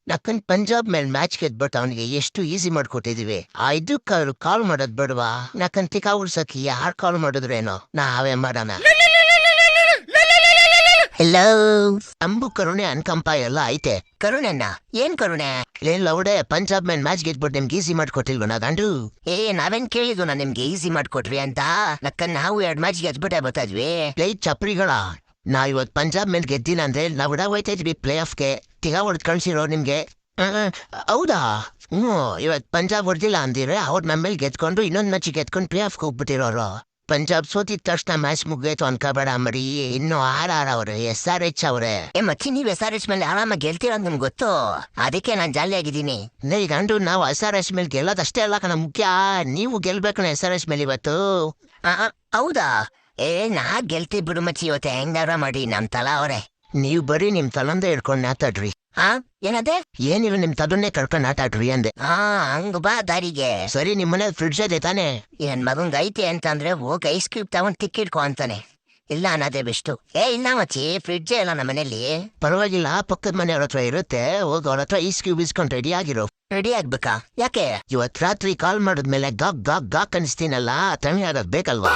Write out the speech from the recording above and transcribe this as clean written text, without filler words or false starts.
ನಕ್ಕನ್ ಪಂಜಾಬ್ ಮೇಲ್ match ಗೆದ್ಬಿಟ್ಟು ಅವನಿಗೆ ಎಷ್ಟು easy ಮಾಡ್ಕೊಟ್ಟಿದೀವಿ ಇದಕ್ಕೆ ಅವ್ರು ಕಾಲ್ ಮಾಡೋದ್ ಬಿಡ್ವಾ ನಕ್ಕನ್ ತಿಕಾ ಉಳ್ಸಕ್ಕೆ ಯಾರ್ ಕಾಲ್ ಮಾಡಿದ್ರೇನೋ ನಾವೇ ಮಾಡೋಣ. ಹಲೋ ಅಂಬು ಕರುಣೆ ಅನ್ಕಂಪ ಎಲ್ಲ ಐತೆ. ಕರುಣೆನ್ನ ಏನ್ ಕರುಣೆ ಏನ್ ಲೌಡೆ ಪಂಜಾಬ್ ಮೇಲ್ ಮ್ಯಾಚ್ ಗೆದ್ಬಿಟ್ಟು ನಿಮ್ಗೆ ಈಸಿ ಮಾಡ್ಕೊಟ್ಟಿಲ್ವ ನಾ ಗಂಡು? ನಾವೇನ್ ಕೇಳಿದ್ವು ನಾ ನಿಮ್ಗೆ ಈಸಿ ಮಾಡ್ಕೊಟ್ರಿ ಅಂತ. ನಕ್ಕನ್ ನಾವು 2 ಮ್ಯಾಚ್ ಗೆದ್ಬಿಟ್ಟೆ ಬರ್ತಾಯಿದ್ವಿ. ಪ್ಲೇ ಚಪ್ರಿಗಳ ನಾವ್ ಇವತ್ ಪಂಜಾಬ್ ಮೇಲ್ ಗೆದ್ದಿನ ಅಂದ್ರೆ ನಾವ್ ಹೋಯ್ತಾ ಇದ್ವಿ ಪ್ಲೇ ಆಫ್ಗೆ. ತಿಗಾ ಹೊಡೆದ್ ಕಳ್ಸಿರೋ ನಿಮ್ಗೆ. ಹೌದಾ? ಇವತ್ ಪಂಜಾಬ್ ಹೊಡೆದಿಲ್ಲ ಅಂದಿದ್ರೆ ಅವ್ರ ನಮ್ಮೇಲೆ ಗೆದ್ಕೊಂಡು ಇನ್ನೊಂದ್ ಮ್ಯಾಚ್ ಗೆದ್ಕೊಂಡು ಪ್ಲೇ ಆಫ್ಗೆ ಹೋಗ್ಬಿಟ್ಟಿರೋರು. ಪಂಜಾಬ್ ಸೋತಿದ ತಕ್ಷಣ ಮ್ಯಾಚ್ ಮುಗ್ಗೈತು ಅನ್ಕೋಬೇಡ ಮರಿ. ಇನ್ನು ಅವ್ರೆ SRH ಅವ್ರೆ. ಮಚ್ಚಿ ನೀವ್ SRH ಮೇಲೆ ಆರಾಮಾಗಿ ಗೆಲ್ತೀರ ನಿಮ್ಗೆ ಗೊತ್ತು. ಅದಕ್ಕೆ ನಾನ್ ಜಾಲಿ ಆಗಿದ್ದೀನಿ. ಗಂಡು ನಾವು SRH ಮೇಲೆ ಗೆಲ್ಲೋದಷ್ಟೇ ಅಲ್ಲ ಕಣ ಮುಖ್ಯ, ನೀವು ಗೆಲ್ಬೇಕು SRH ಮೇಲೆ ಇವತ್ತು. ಹೌದಾ? ನಾ ಗೆಲ್ತಿ ಬಿಡು ಮಚ್ಚಿ ಇವತ್ತು ಹೆಂಗಾರ ಮಾಡಿ ನಮ್ ತಲಾ ಅವ್ರೆ. ನೀವ್ ಬರೀ ನಿಮ್ ತಲಂದೇ ಹಿಡ್ಕೊಂಡ್ ಆಟಾಡ್ರಿ. ಏನದೆ? ಏನಿಲ್ಲ ನಿಮ್ ತದನ್ನೇ ಕರ್ಕೊಂಡ್ ಆಟಾಡ್ರಿ ಅಂದೆ. ಹಂಗ ಬಾ ದಾರಿಗೆ. ಸರಿ ನಿಮ್ಮನೆ ಫ್ರಿಡ್ಜ್ ಅದೇ ತಾನೆ? ಏನ್ ಮಗಂಗ್ ಐತೆ ಅಂತಂದ್ರೆ ಹೋಗಿ ಐಸ್ ಕ್ಯೂಬ್ ತಗೊಂಡ್ ತಿಕ್ಕಿಡ್ಕೊ ಅಂತಾನೆ. ಇಲ್ಲ ಅನ್ನೋದೇ ಬೆಸ್ಟು. ಇಲ್ಲ ಮಚ್ಚಿ ಫ್ರಿಡ್ಜೇ ಇಲ್ಲ ನಮ್ಮ ಮನೇಲಿ. ಪರವಾಗಿಲ್ಲ ಪಕ್ಕದ ಮನೆಯವ್ರ ಹತ್ರ ಇರುತ್ತೆ, ಹೋಗಿ ಅವ್ರ ಹತ್ರ ಐಸ್ ಕ್ಯೂಬ್ ಇಸ್ಕೊಂಡ್ ರೆಡಿ ಆಗಿರೋ. ರೆಡಿ ಆಗ್ಬೇಕಾ? ಯಾಕೆ? ಇವತ್ ರಾತ್ರಿ ಕಾಲ್ ಮಾಡಿದ್ಮೇಲೆ ಗಾಕ್ ಗಾಕ್ ಗಾಕ್ ಅನಿಸ್ತೀನಲ್ಲ, ತಮಿಳ್ ಆಗೋದ್ ಬೇಕಲ್ವಾ?